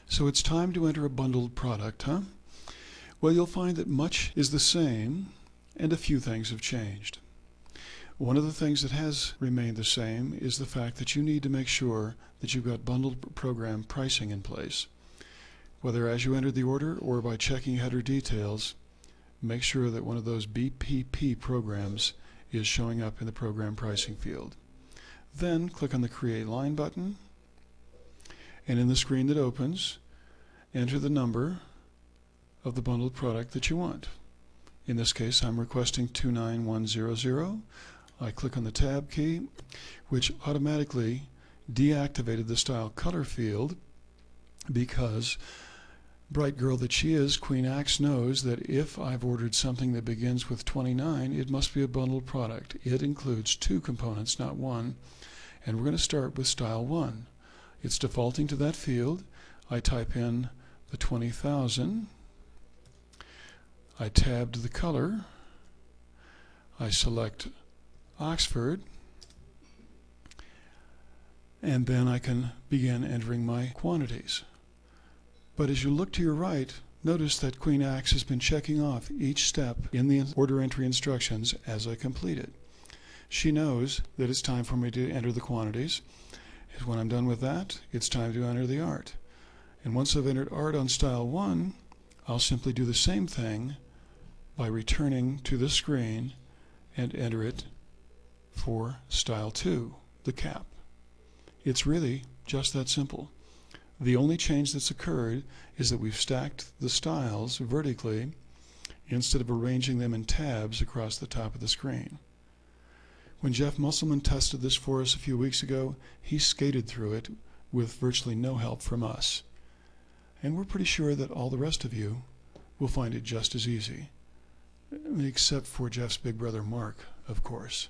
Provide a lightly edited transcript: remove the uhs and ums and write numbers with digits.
So it's time to enter a bundled product, huh? Well, you'll find that much is the same and a few things have changed. One of the things that has remained the same is the fact that you need to make sure that you've got bundled program pricing in place. Whether as you enter the order or by checking header details, make sure that one of those BPP programs is showing up in the program pricing field. Then click on the Create Line button, and in the screen that opens, enter the number of the bundled product that you want. In this case, I'm requesting 29100. I click on the Tab key, which automatically deactivated the Style Color field because, bright girl that she is, Queen Axe knows that if I've ordered something that begins with 29, it must be a bundled product. It includes two components, not one, and we're going to start with Style 1. It's defaulting to that field. I type in the 20,000. I tabbed the color. I select Oxford, and then I can begin entering my quantities. But as you look to your right, notice that Queen Axe has been checking off each step in the order entry instructions as I complete it. She knows that it's time for me to enter the quantities. And when I'm done with that, it's time to enter the art. And once I've entered art on Style 1, I'll simply do the same thing by returning to the screen and enter it for Style 2, the cap. It's really just that simple. The only change that's occurred is that we've stacked the styles vertically instead of arranging them in tabs across the top of the screen. When Jeff Musselman tested this for us a few weeks ago, he skated through it with virtually no help from us. And we're pretty sure that all the rest of you will find it just as easy. Except for Jeff's big brother Mark, of course.